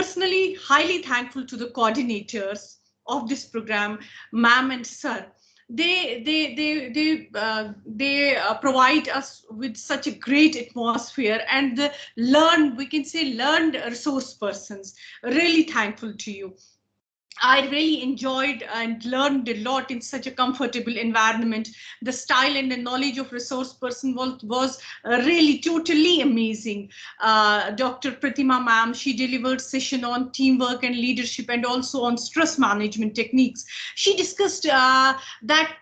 personally highly thankful to the coordinators of this program, ma'am and sir. They provide us with such a great atmosphere, and the we can say learned resource persons. Really thankful to you. I really enjoyed and learned a lot in such a comfortable environment. The style and the knowledge of resource person was really totally amazing. Dr. Pratima ma'am, she delivered session on teamwork and leadership and also on stress management techniques. She discussed that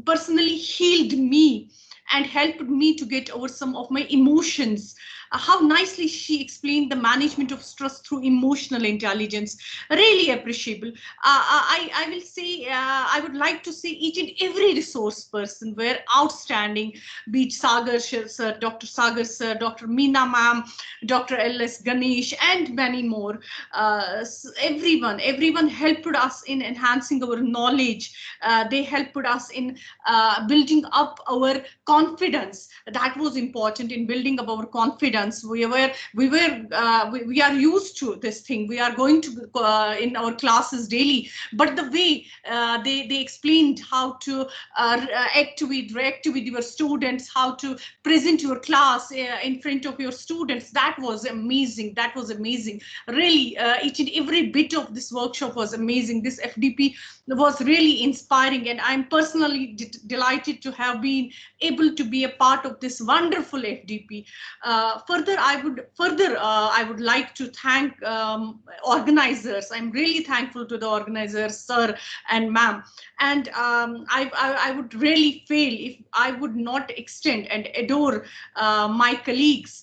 personally healed me and helped me to get over some of my emotions. How nicely she explained the management of stress through emotional intelligence. Really appreciable. I will say, I would like to say each and every resource person were outstanding, be it Sagar sir, Dr. Sagar sir, Dr. Meena ma'am, Dr. L.S. Ganesh, and many more. Everyone helped us in enhancing our knowledge. They helped us in building up our confidence. That was important in building up our confidence. We are used to this thing. We are going to in our classes daily, but the way they explained how to react with your students, how to present your class in front of your students, that was amazing. That was amazing. Really, each and every bit of this workshop was amazing. This FDP was really inspiring, and I'm personally delighted to have been able to be a part of this wonderful FDP. Further, I would like to thank organizers. I'm really thankful to the organizers, sir and ma'am. And I would really fail if I would not extend and adore my colleagues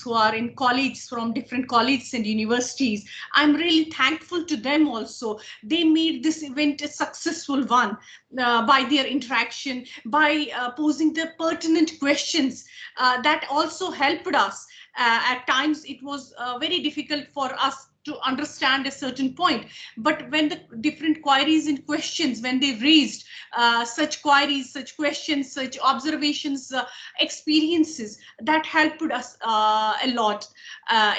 who are in college from different colleges and universities. I'm really thankful to them also. They made this event a successful one by their interaction, by posing the pertinent questions that also helped us. At times it was very difficult for us to understand a certain point, but when the different queries and questions, when they raised such queries, such questions, such observations, experiences, that helped us a lot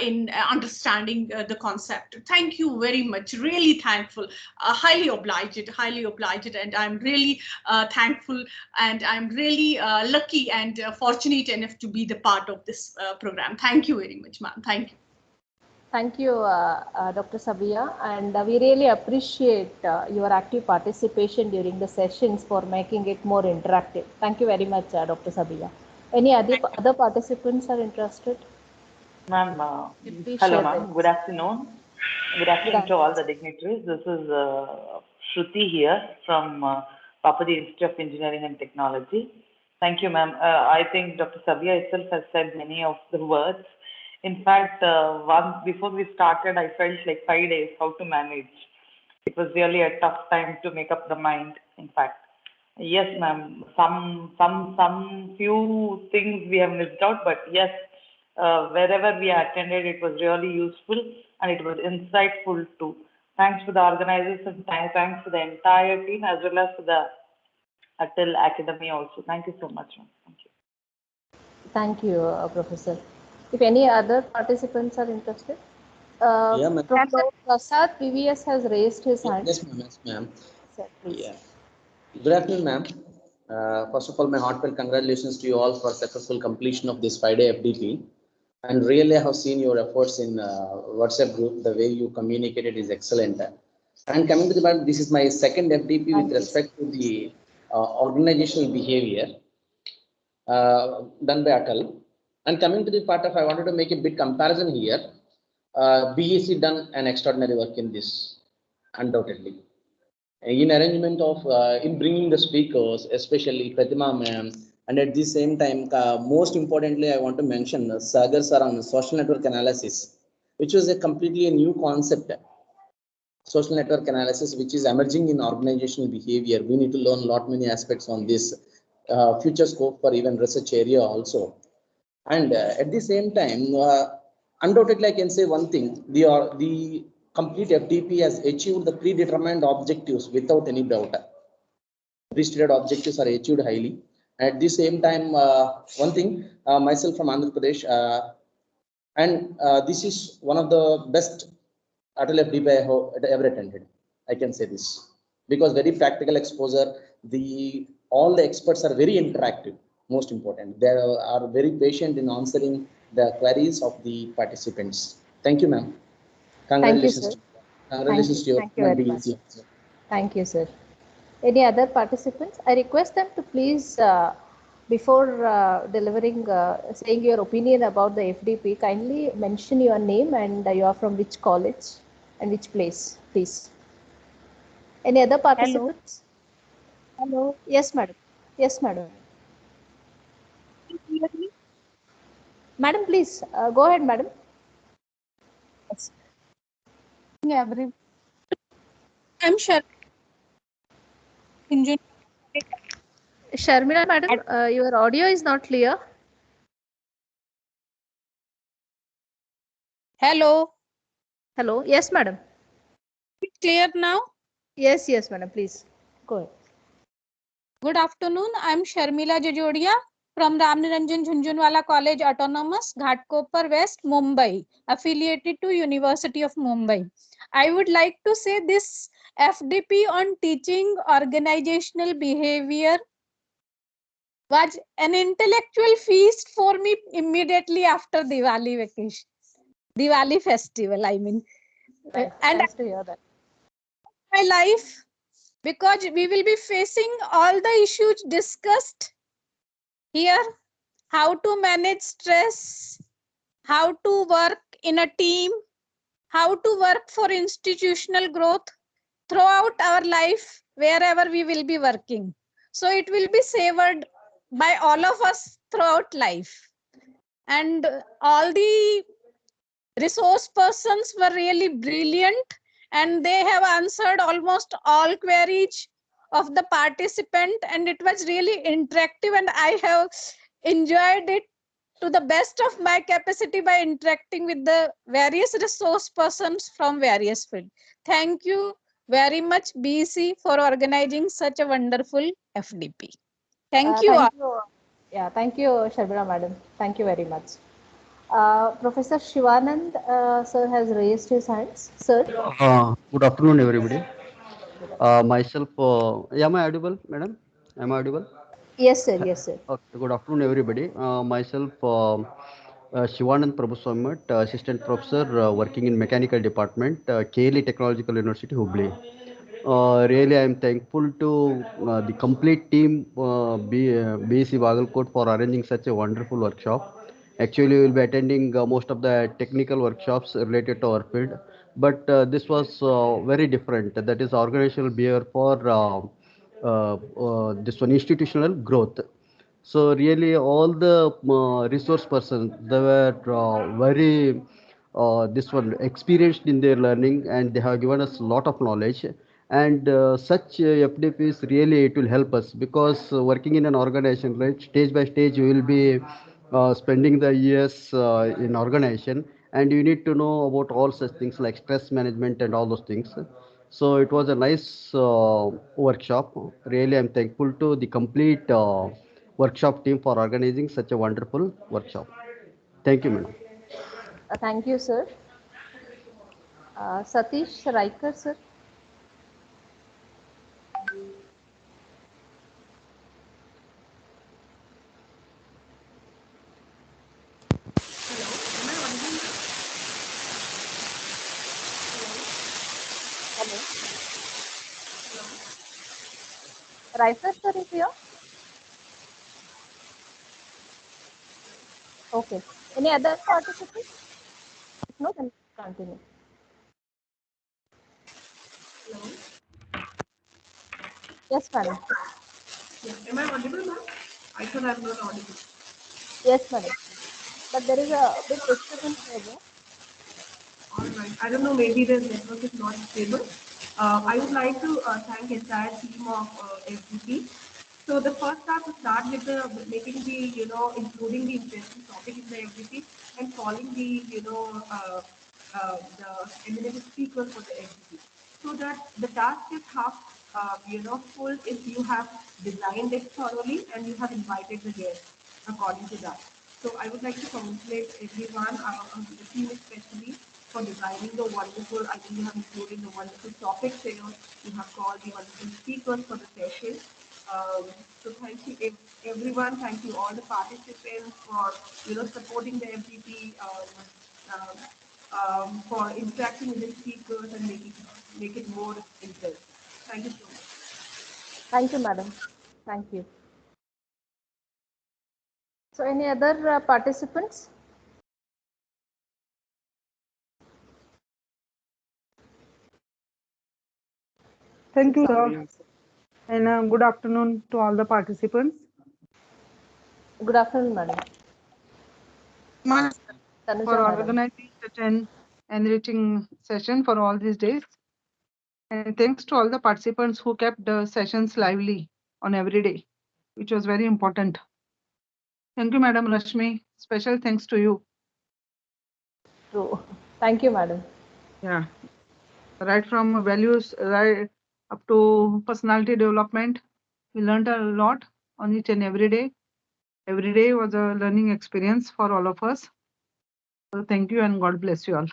in understanding the concept. Thank you very much. Really thankful. Highly obliged, and I'm really thankful, and I'm really lucky and fortunate enough to be the part of this program. Thank you very much, ma'am. Thank you. Thank you, Dr. Sabia, and we really appreciate your active participation during the sessions for making it more interactive. Thank you very much, Dr. Sabia. Any other participants are interested? Ma'am, hello ma'am, good afternoon. Good afternoon to all the dignitaries. This is Shruti here from Papaji Institute of Engineering and Technology. Thank you, ma'am. I think Dr. Sabia itself has said many of the words. In fact, before we started, I felt like 5 days how to manage. It was really a tough time to make up the mind. In fact, yes, ma'am. Some few things we have missed out, but yes, wherever we attended, it was really useful and it was insightful too. Thanks to the organizers and thanks to the entire team as well as to the Atal Academy also. Thank you so much, ma'am. Thank you. Thank you, Professor. If any other participants are interested, yeah, Professor Prasad PVS has raised his hand. Yes, ma'am. Yes, ma'am. Sir, please. Yeah. Good afternoon, ma'am. First of all, my heartfelt congratulations to you all for successful completion of this 5-day FDP. And really, I have seen your efforts in WhatsApp group. The way you communicated is excellent. And coming to the part, this is my second FDP with respect to the organizational behavior done by Atal. And coming to the part of, I wanted to make a bit comparison here. BEC done an extraordinary work in this, undoubtedly. In arrangement of, in bringing the speakers, especially Pratima ma'am, and at the same time, most importantly, I want to mention Sagar sir on social network analysis, which was a completely new concept. Social network analysis, which is emerging in organizational behavior. We need to learn a lot many aspects on this future scope for even research area also. And at the same time, undoubtedly, I can say one thing: the complete FDP has achieved the predetermined objectives without any doubt. Pre-stated objectives are achieved highly. At the same time, one thing, myself from Andhra Pradesh, And this is one of the best Atal FDP I have ever attended. I can say this because very practical exposure. All the experts are very interactive. Most important, they are very patient in answering the queries of the participants. Thank you, ma'am. Thank you, Congratulations. sir. Congratulations to your Thank you very much. Thank you, sir. Any other participants? I request them to please, before saying your opinion about the FDP, kindly mention your name and you are from which college and which place, please. Any other participants? Hello. Yes, madam. Yes, madam. Madam, please go ahead, madam. Every I'm sure. Sharmila, madam, your audio is not clear. Hello. Hello. Yes, madam. Clear now? Yes, yes, madam. Please go ahead. Good afternoon. I'm Sharmila Jajodia from Ramniranjan Jhunjhunwala College Autonomous, Ghatkopar West, Mumbai, affiliated to University of Mumbai. I would like to say this FDP on teaching organizational behavior was an intellectual feast for me immediately after Diwali vacation. Diwali festival, I mean. And nice to hear that. My life, because we will be facing all the issues discussed here, how to manage stress, how to work in a team, how to work for institutional growth throughout our life, wherever we will be working. So it will be savored by all of us throughout life. And all the resource persons were really brilliant and they have answered almost all queries of the participant, and it was really interactive and I have enjoyed it to the best of my capacity by interacting with the various resource persons from various fields. Thank you very much, BC, for organizing such a wonderful FDP. Thank you all. Yeah, thank you, Sharmila madam. Thank you very much. Professor Shivanand sir has raised his hands. Sir. Good afternoon, everybody. Myself, am I audible, madam? Am I audible? Yes, sir. Yes, sir. Okay, good afternoon, everybody. Myself, Shivanand Prabhuswamat, Assistant Professor working in Mechanical Department, KLE Technological University, Hubli. Really, I am thankful to the complete team, BSc Bagalkot, for arranging such a wonderful workshop. Actually, we will be attending most of the technical workshops related to our field, but this was very different. That is organizational behavior for this one institutional growth. So really, all the resource persons, they were very this one experienced in their learning, and they have given us a lot of knowledge. And such FDPs really it will help us because working in an organization, right, stage by stage you will be spending the years in organization, and you need to know about all such things like stress management and all those things. So it was a nice workshop. Really, I'm thankful to the complete workshop team for organizing such a wonderful workshop. Thank you, madam. Thank you, sir. Satish Raikar, sir. Hello. Raikar, sir, is here? Okay. Any other participants? No, then continue. Hello. Yes, madam. Yeah. Am I audible, ma'am? I thought I'm not audible. Yes, madam. But there is a bit disturbance over. All right. I don't know, maybe the network is not stable. I would like to thank entire team of FDP. So the first start to start with the making the, including the interesting topic in the FDP and calling the, the eminent speakers for the FDP. So that the task is half, full if you have designed it thoroughly and you have invited the guests according to that. So I would like to congratulate everyone, the team especially, for designing the wonderful, I think you have included the wonderful topics here. You have called the wonderful speakers for the session. So thank you everyone. Thank you all the participants for supporting the MPP, for interacting with the speakers and make it more interesting. Thank you so much. Thank you, madam. Thank you. So any other participants? Thank you, sir. And good afternoon to all the participants. Good afternoon, madam. For organizing such an enriching session for all these days. And thanks to all the participants who kept the sessions lively on every day, which was very important. Thank you, Madam Rashmi. Special thanks to you. True. Thank you, madam. Yeah. Right from values, right up to personality development, we learned a lot on each and every day. Every day was a learning experience for all of us. So thank you and God bless you all.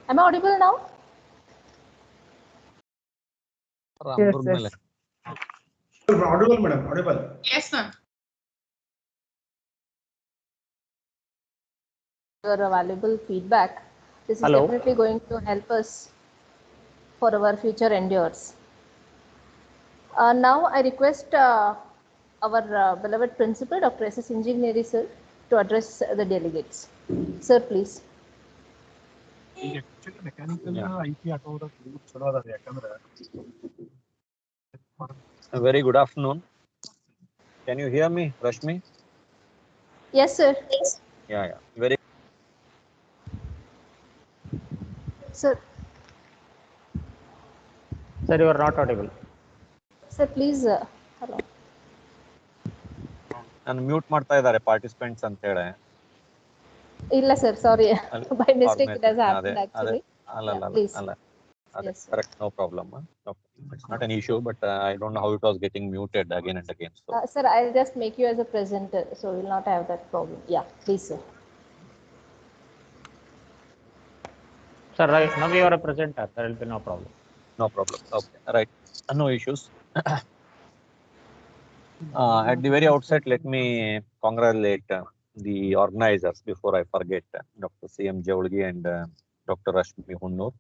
Am I audible now? Yes, yes. Audible, madam. Audible. Yes, ma'am. Your valuable feedback. This is definitely going to help us for our future endeavors. Now I request our beloved principal, Dr. S.S. Engineering, sir, to address the delegates. Sir, please. A very good afternoon. Can you hear me, Rashmi? Yes, sir. Yeah. Very. Sir. Sir, you are not audible. Sir, please. Hello. And mute ಮಾಡ್ತಾ ಇದ್ದಾರೆ participants ಅಂತ ಹೇಳಿ. ಇಲ್ಲ sir, sorry. By mistake it has happened actually. Please. Yes, correct, no problem. No, it's not an issue, but I don't know how it was getting muted again and again. So. Sir, I'll just make you as a presenter, so we'll not have that problem. Yeah, please, sir. Sir, right now you are a presenter. There will be no problem. No problem. Okay, right. No issues. At the very outset, let me congratulate the organizers before I forget, Dr. C.M. Javulgi and Dr. Rashmi Hunnur,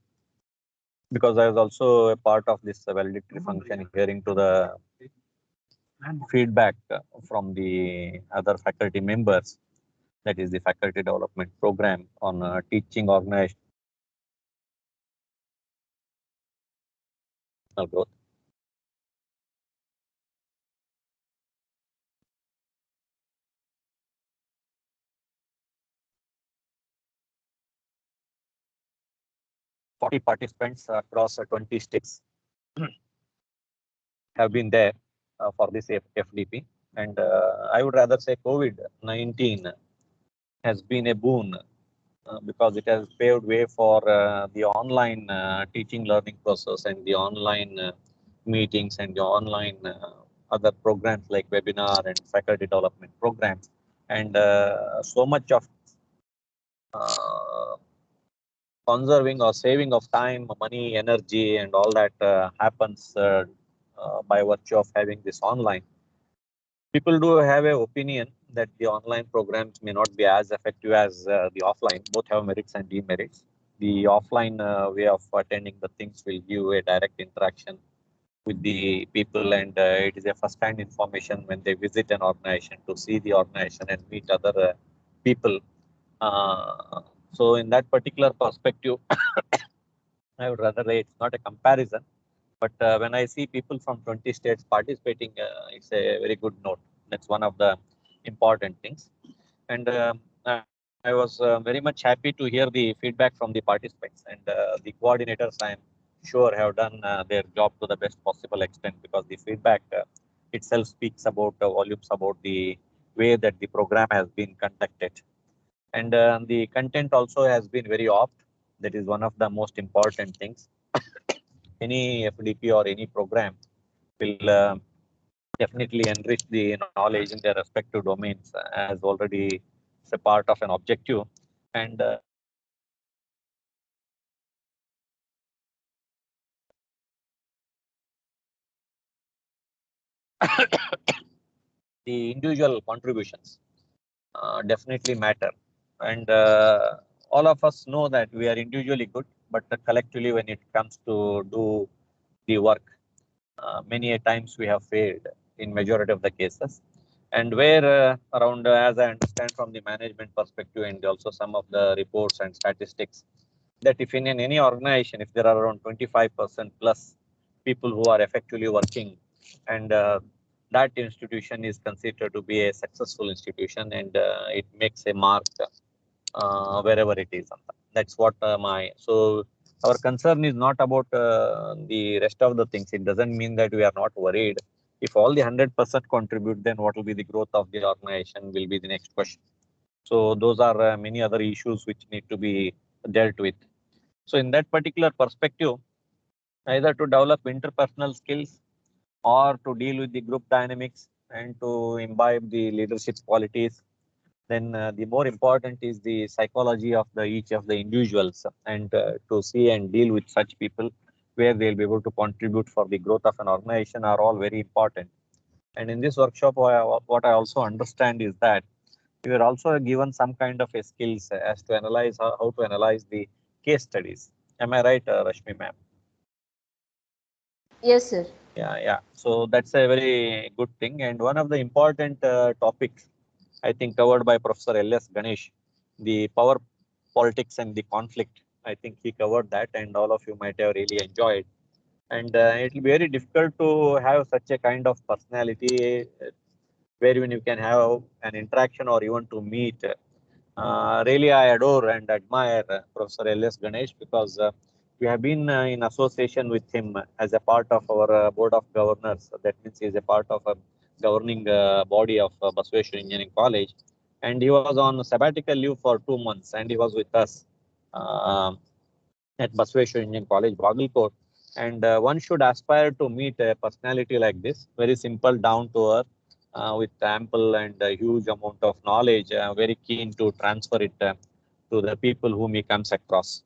because I was also a part of this valedictory function, hearing to the feedback from the other faculty members, that is the faculty development program on teaching organizational growth. Participants across 20 states have been there for this FDP, and I would rather say COVID-19 has been a boon because it has paved way for the online teaching learning process and the online meetings and the online other programs like webinar and faculty development programs, and so much of conserving or saving of time, money, energy, and all that happens by virtue of having this online. People do have an opinion that the online programs may not be as effective as the offline. Both have merits and demerits. The offline way of attending the things will give a direct interaction with the people, and it is a first-hand information when they visit an organization to see the organization and meet other people. So in that particular perspective, I would rather say it's not a comparison, but when I see people from 20 states participating, it's a very good note. That's one of the important things. And I was very much happy to hear the feedback from the participants, and the coordinators, I am sure, have done their job to the best possible extent, because the feedback itself speaks about volumes about the way that the program has been conducted. And the content also has been very opt. That is one of the most important things. Any FDP or any program will definitely enrich the knowledge in their respective domains as already a part of an objective. And the individual contributions definitely matter. And all of us know that we are individually good, but collectively when it comes to do the work, many a times we have failed in majority of the cases. And where around, as I understand from the management perspective and also some of the reports and statistics, that if in any organization, if there are around 25% plus people who are effectively working, and that institution is considered to be a successful institution, and it makes a mark wherever it is. That's what so our concern is not about the rest of the things. It doesn't mean that we are not worried. If all the 100% contribute, then what will be the growth of the organization will be the next question. So those are many other issues which need to be dealt with. So in that particular perspective, either to develop interpersonal skills or to deal with the group dynamics and to imbibe the leadership qualities, then the more important is the psychology of each of the individuals, and to see and deal with such people where they'll be able to contribute for the growth of an organization are all very important. And in this workshop, what I also understand is that we are also given some kind of a skills as to analyze how to analyze the case studies. Am I right, Rashmi ma'am? Yes, sir. Yeah. So that's a very good thing. And one of the important topics, I think, covered by Professor L.S. Ganesh, the power politics and the conflict. I think he covered that, and all of you might have really enjoyed. And it will be very difficult to have such a kind of personality wherein you can have an interaction or even to meet. Really, I adore and admire Professor L.S. Ganesh, because we have been in association with him as a part of our board of governors. That means he is a part of a governing body of Basaveshwar Engineering College. And he was on sabbatical leave for 2 months, and he was with us at Basaveshwar Engineering College, Bagalkot. And one should aspire to meet a personality like this, very simple, down to earth, with ample and huge amount of knowledge, very keen to transfer it to the people whom he comes across.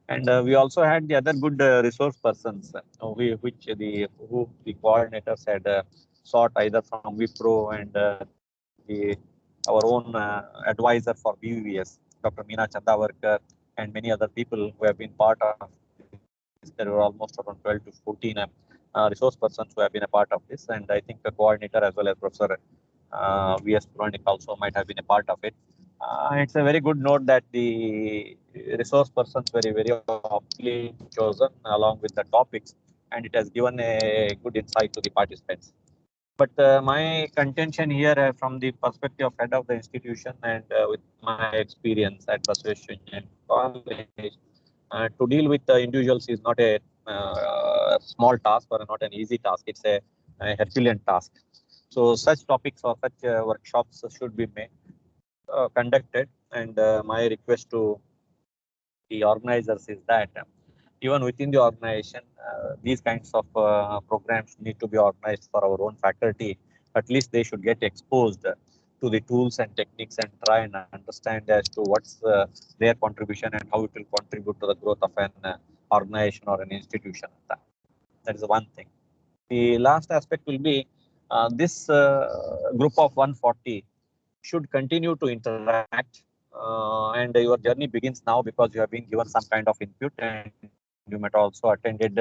And we also had the other good resource persons, who the coordinators had sought either from Wipro and our own advisor for BVVS, Dr. Meena Chandavarkar, and many other people who have been part of this. There were almost around 12 to 14 resource persons who have been a part of this, and I think the coordinator as well as Professor V.S. Puranik also might have been a part of it. It's a very good note that the resource persons very aptly chosen along with the topics, and it has given a good insight to the participants. But my contention here from the perspective of head of the institution and with my experience at Basaveshwar Engineering College, to deal with the individuals is not a small task or not an easy task. It's a Herculean task. So such topics or such workshops should be conducted. And my request to the organizers is that even within the organization, these kinds of programs need to be organized for our own faculty. At least they should get exposed to the tools and techniques and try and understand as to what's their contribution and how it will contribute to the growth of an organization or an institution. That is one thing. The last aspect will be this group of 140 should continue to interact, and your journey begins now because you have been given some kind of input, and you might also attended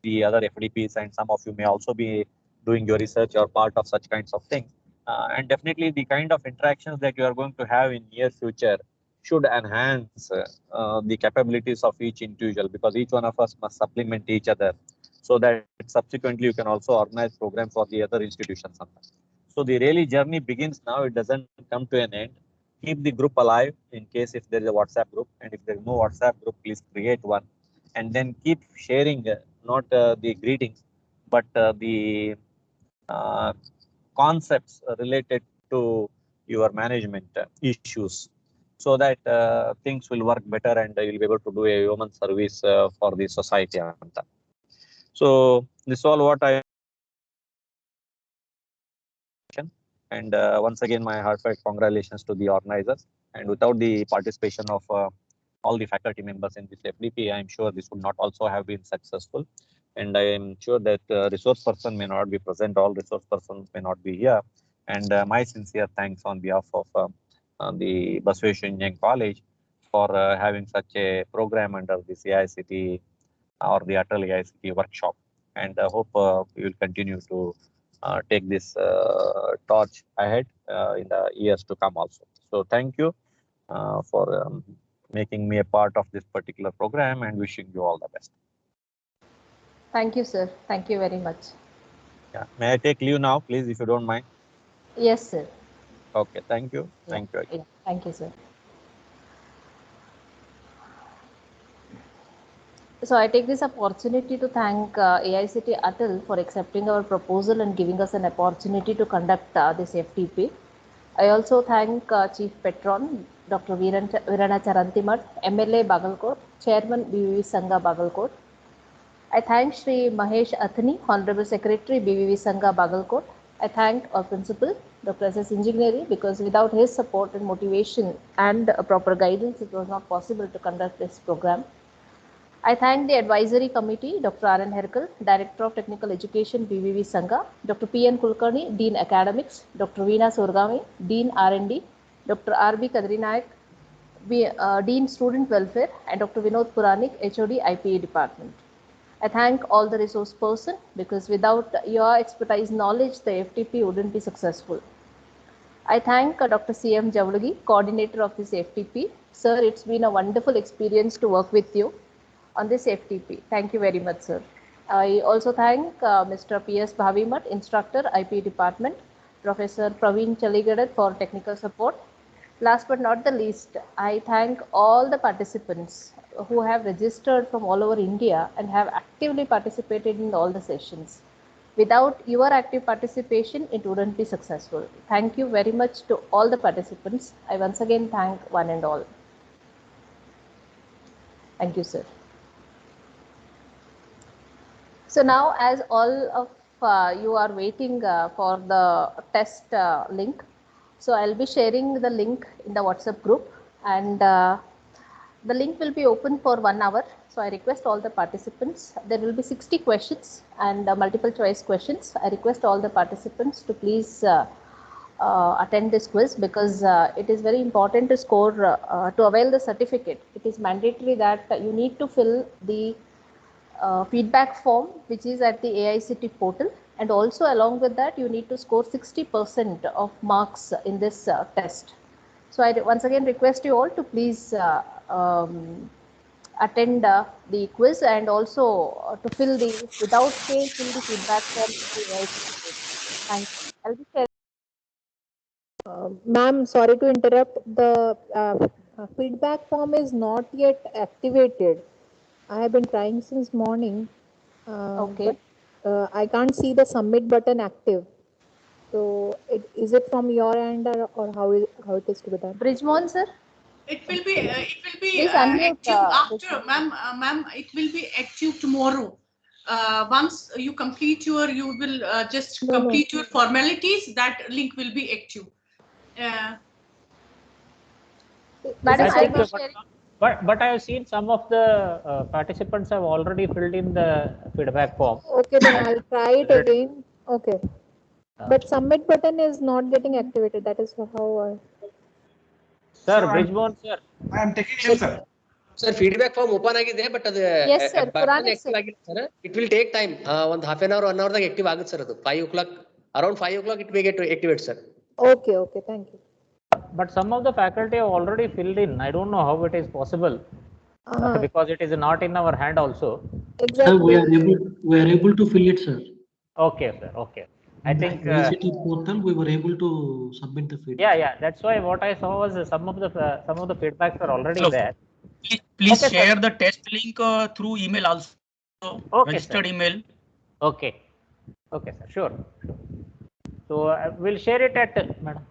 the other FDPs, and some of you may also be doing your research or part of such kinds of things. And definitely the kind of interactions that you are going to have in near future should enhance the capabilities of each individual, because each one of us must supplement each other, so that subsequently you can also organize programs for the other institutions. So the really journey begins now. It doesn't come to an end. Keep the group alive in case if there is a WhatsApp group, and if there is no WhatsApp group, please create one, and then keep sharing not the greetings, but the concepts related to your management issues, so that things will work better and you'll be able to do a human service for the society. So this is all what I. And once again, my heartfelt congratulations to the organizers. And without the participation of all the faculty members in this FDP, I'm sure this would not also have been successful. And I am sure that resource person may not be present, all resource persons may not be here. And my sincere thanks on behalf of the Basaveshwar Engineering College for having such a program under the AICTE or the Atal AICTE workshop. And I hope we will continue to take this torch ahead in the years to come also. So thank you for making me a part of this particular program, and wishing you all the best. Thank you, sir. Thank you very much. Yeah. May I take leave now, please, if you don't mind? Yes, sir. Okay. Thank you. Thank you. Yeah. Thank you, sir. So I take this opportunity to thank AICTE Atal for accepting our proposal and giving us an opportunity to conduct this FTP. I also thank Chief Patron, Dr. Virana Charantimat, MLA Bagalkot, Chairman BVV Sangha Bagalkot. I thank Shri Mahesh Athani, Honorable Secretary BVV Sangha Bagalkot. I thank our principal, Dr. S.S. Engineering, because without his support and motivation and proper guidance, it was not possible to conduct this program. I thank the advisory committee, Dr. R.N. Herkal, Director of Technical Education, BVV Sangha, Dr. P.N. Kulkarni, Dean Academics, Dr. Veena Surgami, Dean R&D, Dr. R.B. Kadrinayak, Dean Student Welfare, and Dr. Vinod Puranik, HOD IPE Department. I thank all the resource person, because without your expertise knowledge, the FTP wouldn't be successful. I thank Dr. C.M. Javlagi, coordinator of this FTP. Sir, it's been a wonderful experience to work with you on this FTP. Thank you very much, sir. I also thank Mr. P.S. Bhavimat, instructor, IP department, Professor Praveen Chaligadat for technical support. Last but not the least, I thank all the participants who have registered from all over India and have actively participated in all the sessions. Without your active participation, it wouldn't be successful. Thank you very much to all the participants. I once again thank one and all. Thank you, sir. So now, as all of you are waiting for the test link, so I'll be sharing the link in the WhatsApp group, and the link will be open for 1 hour. So I request all the participants, there will be 60 questions and multiple choice questions. I request all the participants to please attend this quiz, because it is very important to score, to avail the certificate. It is mandatory that you need to fill the feedback form, which is at the AICTE portal, and also along with that you need to score 60% of marks in this test. So I once again request you all to please attend the quiz, and also to fill the, without pay, fill the feedback form in the AICTE portal. Thank you. I'll be sharing. Ma'am, sorry to interrupt. The feedback form is not yet activated. I have been trying since morning. Okay. But, I can't see the submit button active. So, is it from your end, or how it is to be done? Bridgemon, sir. It will be active after, ma'am. It will be active tomorrow. Once you complete your, you will just complete your formalities. That link will be active. But I have seen some of the participants have already filled in the feedback form. Okay, then I'll try it again. Okay. But submit button is not getting activated. That is how Sir, Bridgemon, sir. I am taking it, sir. Sir, feedback form open agide, but yes, sir. button active agide, sir. It will take time. One half an hour, 1 hour active agutte, sir. 5 o'clock, around 5 o'clock, it may get activated, sir. Okay, thank you. But some of the faculty have already filled in. I don't know how it is possible, because it is not in our hand also. Exactly. Sir, we are able to fill it, sir. Okay, sir. Okay. I think VCT portal we were able to submit the feedback. yeah. That's why what I saw was some of the feedbacks are already Hello. there. Please Okay, share sir. the test link through email also. Okay, Registered sir. email. Okay, sir. Sure. So we'll share it at madam.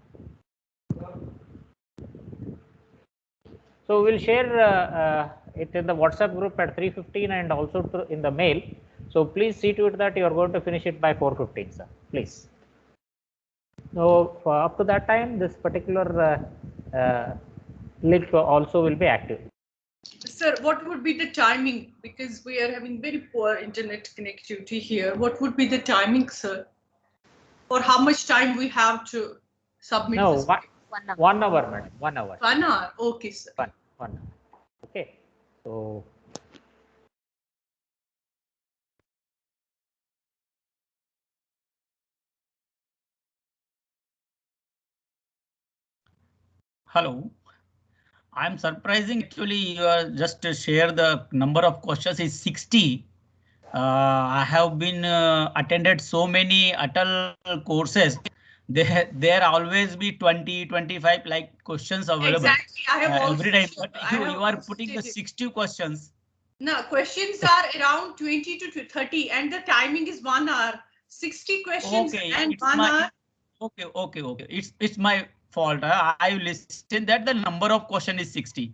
So we'll share it in the WhatsApp group at 3:15 and also in the mail. So please see to it that you are going to finish it by 4:15, sir. Please. So up to that time, this particular link also will be active. Sir, what would be the timing? Because we are having very poor internet connectivity here. What would be the timing, sir? Or how much time we have to submit No, this? 1 hour, madam. 1 hour. 1 hour. Okay, sir. 1 hour. Okay. So Hello. I'm surprising actually you are just to share the number of questions is 60. I have been attended so many Atal courses. There always be 20, 25 like questions available. Exactly. I have also every time. But you are putting the 60 questions. No, questions are around 20 to 30 and the timing is 1 hour. 60 questions and 1 hour. Okay. It's my fault. I listened that the number of question is 60.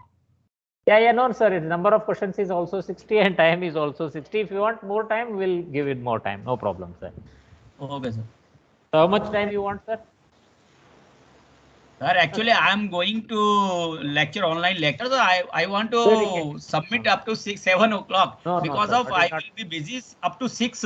Yeah, no, sir. The number of questions is also 60 and time is also 60. If you want more time, we'll give it more time. No problem, sir. Okay, sir. So how much time you want, sir? Sir, actually, I am going to lecture online lecture. So I want to submit up to 7 o'clock because sir, of I will be busy up to 6.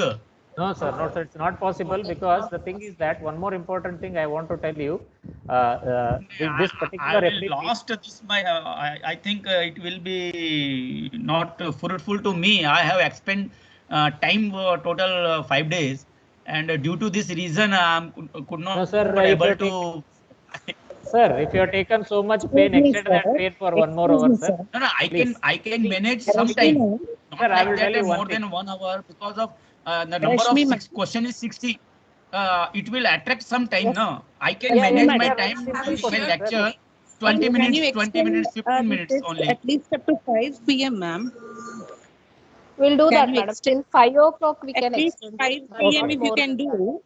No, sir. It's not possible because the thing is that one more important thing I want to tell you. This particular I will lost this. I think it will be not fruitful to me. I have spent time total 5 days, and due to this reason, I could not able to. Sir, if you have taken so much pain, extend that pain for 1 more hour, sir. No, I can manage some time. Sir, I will tell you more than 1 hour because of the number of question is 60. It will attract some time. No, I can manage my time to my lecture 20 minutes, 20 minutes, 15 minutes only. At least up to 5 p.m., ma'am. We'll do that, madam. Till 5 o'clock we can extend. At least 5 p.m. if you can do,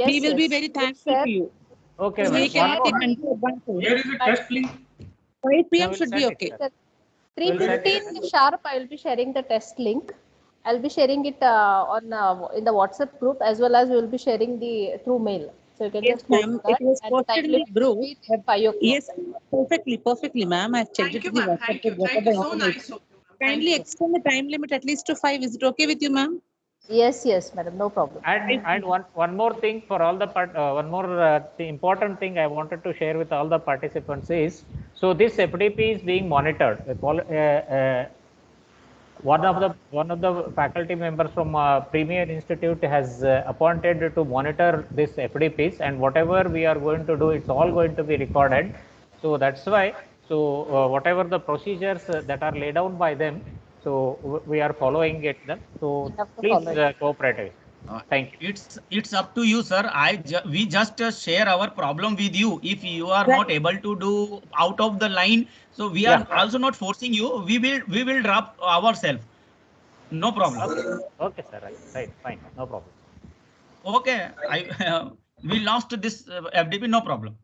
we will be very thankful to you. Okay, we can advantage. Where is the test link? 5 p.m. should be okay. 3:15 sharp, I will be sharing the test link. I'll be sharing it in the WhatsApp group as well as we will be sharing through mail. So you can just ma'am. It was posted in the group. At 5 o'clock. Yes, perfectly, ma'am. I've checked it in the WhatsApp group. Thank you. So nice of you. Kindly extend the time limit at least to 5. Is it okay with you, ma'am? Yes, madam. No problem. And one more thing for all the the important thing I wanted to share with all the participants is, so this FDP is being monitored. One of the faculty members from Premier Institute has appointed to monitor this FDPs, and whatever we are going to do, it's all going to be recorded. So that's why. So whatever the procedures that are laid down by them, so we are following it. So please cooperate. Thank you. It's up to you, sir. We just share our problem with you. If you are not able to do out of the line, so we are also not forcing you. We will drop ourselves. No problem. Okay, sir. Right. Fine. No problem. Okay. We lost this FDP. No problem.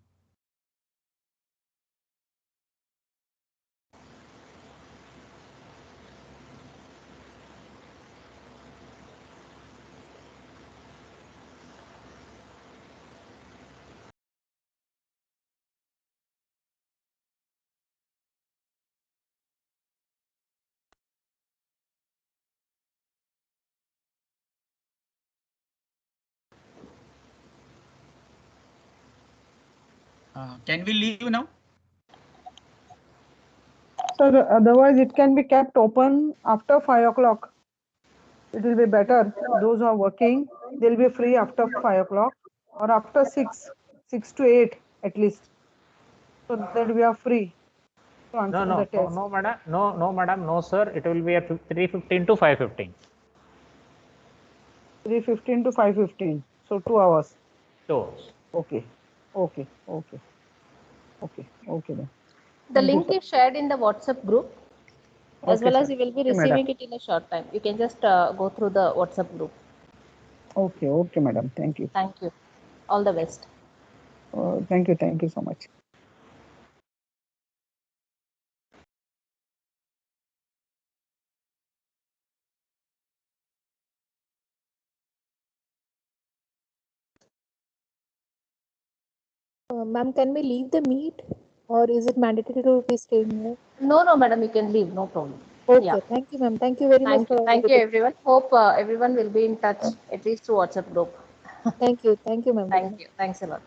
Can we leave now? So otherwise it can be kept open after 5 o'clock. It will be better. Those who are working, they'll be free after 5 o'clock or after 6 to 8 at least. So that we are free to answer the test. No, madam. No, madam. No, sir. It will be at 3:15 to 5:15. 3:15 to 5:15. So 2 hours. stores. Okay. Okay. Okay. Okay. Okay. Then. The Thank you, link sir. is shared in the WhatsApp group, as Okay, well sir. as you will be Okay, receiving madam. it in a short time. You can just go through the WhatsApp group. Okay. Okay, madam. Thank you. Thank you. All the best. Thank you. Thank you so much. Ma'am, can we leave the meet or is it mandatory to be staying here? No, no, madam, you can leave. No problem. Okay. Yeah. Thank you, ma'am. Thank you very much for all Thank the you, details. everyone. Hope everyone will be in touch, at least through WhatsApp group. Thank you. Thank you, ma'am. Thank you. Thanks a lot.